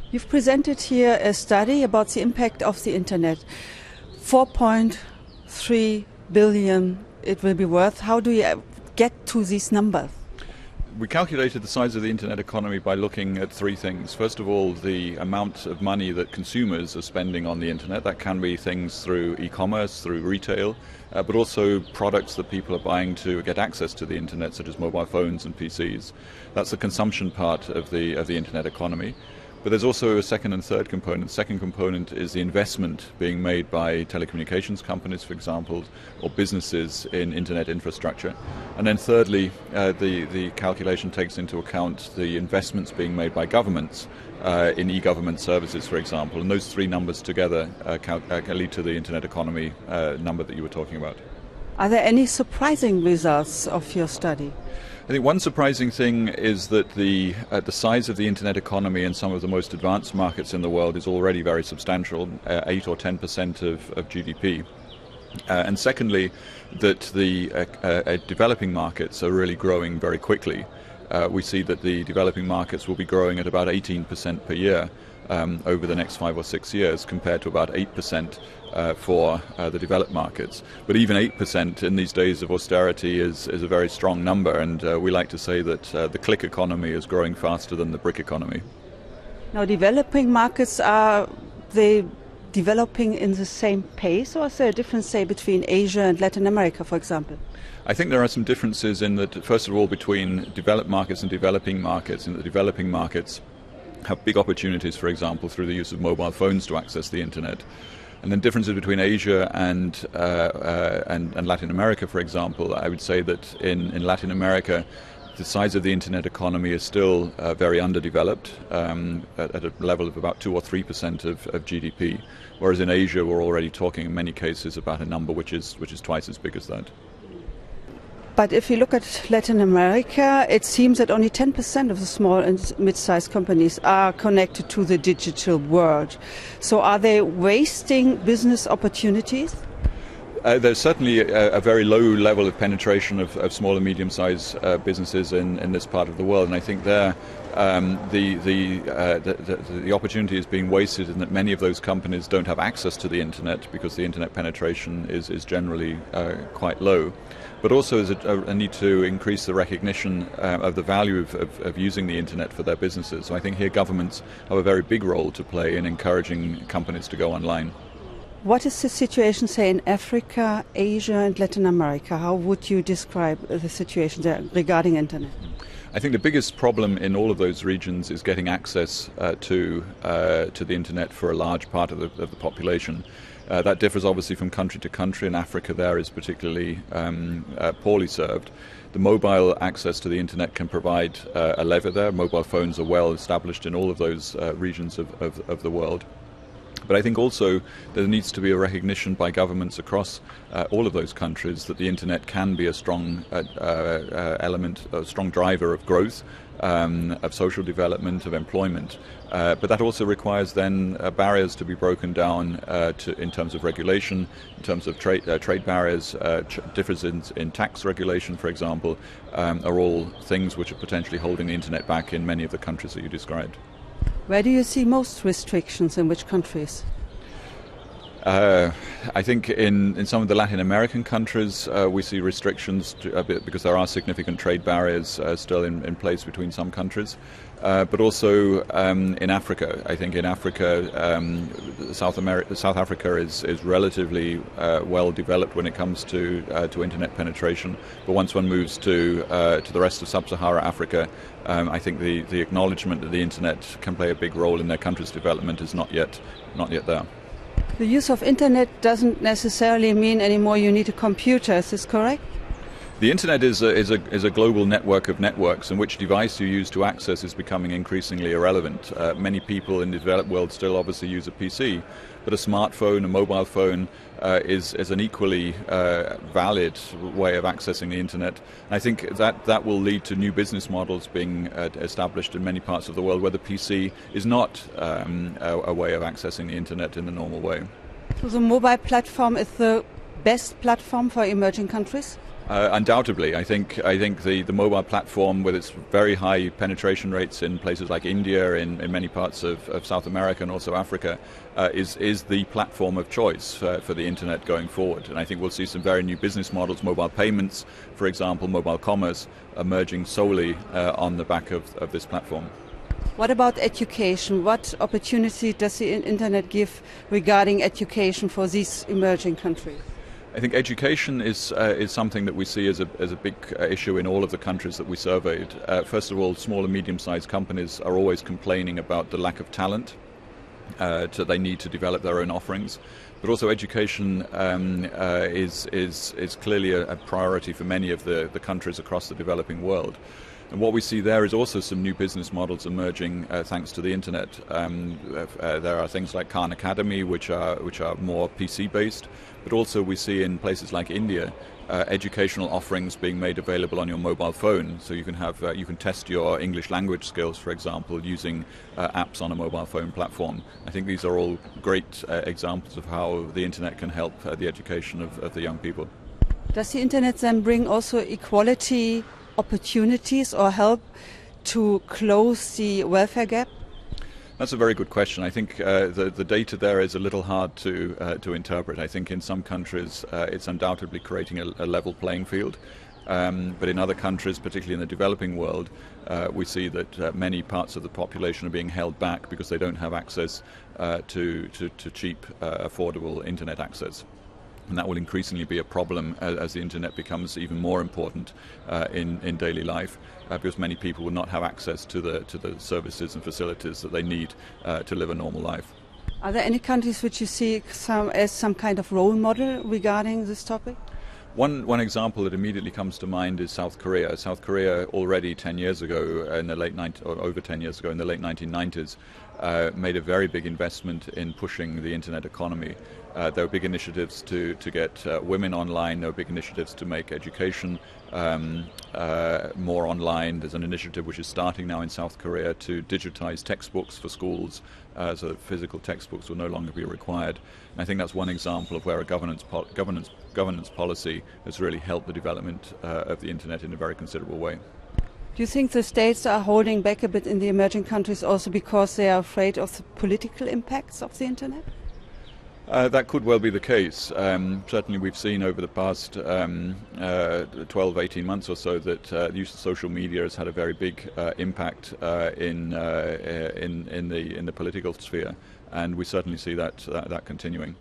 You've presented here a study about the impact of the internet. 4.3 billion it will be worth. How do you get to these numbers? We calculated the size of the internet economy by looking at three things. First of all, the amount of money that consumers are spending on the internet. That can be things through e-commerce, through retail, but also products that people are buying to get access to the internet, such as mobile phones and PCs. That's the consumption part of the internet economy. But there's also a second and third component. The second component is the investment being made by telecommunications companies, for example, or businesses in internet infrastructure. And then thirdly, the calculation takes into account the investments being made by governments in e-government services, for example. And those three numbers together lead to the internet economy number that you were talking about. Are there any surprising results of your study? I think one surprising thing is that the size of the internet economy in some of the most advanced markets in the world is already very substantial, 8 or 10% of GDP. And secondly, that the developing markets are really growing very quickly. We see that the developing markets will be growing at about 18% per year over the next 5 or 6 years, compared to about 8% for the developed markets. But even 8% in these days of austerity is a very strong number, and we like to say that the click economy is growing faster than the brick economy. Now, developing markets, are they developing in the same pace, or is there a difference, say, between Asia and Latin America, for example? I think there are some differences in that, first of all, between developed markets and developing markets. In the developing markets have big opportunities, for example, through the use of mobile phones to access the internet. And then differences between Asia and Latin America, for example, I would say that in Latin America, the size of the internet economy is still very underdeveloped, at a level of about 2 or 3% of GDP, whereas in Asia we're already talking in many cases about a number which is twice as big as that. But if you look at Latin America, it seems that only 10% of the small and mid-sized companies are connected to the digital world. So are they wasting business opportunities? There's certainly a very low level of penetration of small and medium-sized businesses in this part of the world, and I think there the opportunity is being wasted in that many of those companies don't have access to the internet because the internet penetration is generally quite low. But also there's a need to increase the recognition of the value of using the internet for their businesses. So I think here governments have a very big role to play in encouraging companies to go online. What is the situation, say, in Africa, Asia and Latin America? How would you describe the situation there regarding internet? I think the biggest problem in all of those regions is getting access to the internet for a large part of the population. That differs obviously from country to country, and Africa there is particularly poorly served. The mobile access to the internet can provide a lever there. Mobile phones are well established in all of those regions of the world. But I think also there needs to be a recognition by governments across all of those countries that the internet can be a strong element, a strong driver of growth, of social development, of employment. But that also requires then barriers to be broken down in terms of regulation, in terms of trade barriers, differences in tax regulation, for example, are all things which are potentially holding the internet back in many of the countries that you described. Where do you see most restrictions, in which countries? I think in some of the Latin American countries we see restrictions because there are significant trade barriers still in place between some countries. But also in Africa. I think in Africa, South Africa is relatively well developed when it comes to internet penetration. But once one moves to the rest of sub-Saharan Africa, I think the acknowledgement that the internet can play a big role in their country's development is not yet there. The use of internet doesn't necessarily mean anymore you need a computer. Is this correct? The internet is a global network of networks, and which device you use to access is becoming increasingly irrelevant. Many people in the developed world still obviously use a PC, but a smartphone, a mobile phone is an equally valid way of accessing the internet. And I think that will lead to new business models being established in many parts of the world where the PC is not a way of accessing the internet in the normal way. So the mobile platform is the best platform for emerging countries? Undoubtedly, I think the mobile platform, with its very high penetration rates in places like India, in many parts of South America and also Africa, is the platform of choice for the internet going forward. And I think we'll see some very new business models, mobile payments, for example, mobile commerce, emerging solely on the back of this platform. What about education? What opportunity does the internet give regarding education for these emerging countries? I think education is something that we see as a big issue in all of the countries that we surveyed. First of all, small and medium-sized companies are always complaining about the lack of talent. So they need to develop their own offerings. But also education is clearly a priority for many of the countries across the developing world. And what we see there is also some new business models emerging thanks to the internet. There are things like Khan Academy, which are more PC-based, but also we see in places like India educational offerings being made available on your mobile phone. So you can test your English language skills, for example, using apps on a mobile phone platform. I think these are all great examples of how the internet can help the education of the young people. Does the internet then bring also equality opportunities or help to close the welfare gap? That's a very good question. I think the data there is a little hard to interpret. I think in some countries it's undoubtedly creating a level playing field, but in other countries, particularly in the developing world, we see that many parts of the population are being held back because they don't have access to cheap, affordable internet access. And that will increasingly be a problem as the internet becomes even more important in daily life, because many people will not have access to the services and facilities that they need to live a normal life. Are there any countries which you see as some kind of role model regarding this topic? One example that immediately comes to mind is South Korea. South Korea already 10 years ago, over 10 years ago in the late 1990s, made a very big investment in pushing the internet economy. There were big initiatives to get women online. There were big initiatives to make education more online. There's an initiative which is starting now in South Korea to digitize textbooks for schools, so that physical textbooks will no longer be required. And I think that's one example of where a governance policy has really helped the development of the internet in a very considerable way. Do you think the states are holding back a bit in the emerging countries also because they are afraid of the political impacts of the internet? That could well be the case. Certainly we've seen over the past 12, 18 months or so that the use of social media has had a very big impact in the political sphere, and we certainly see that continuing.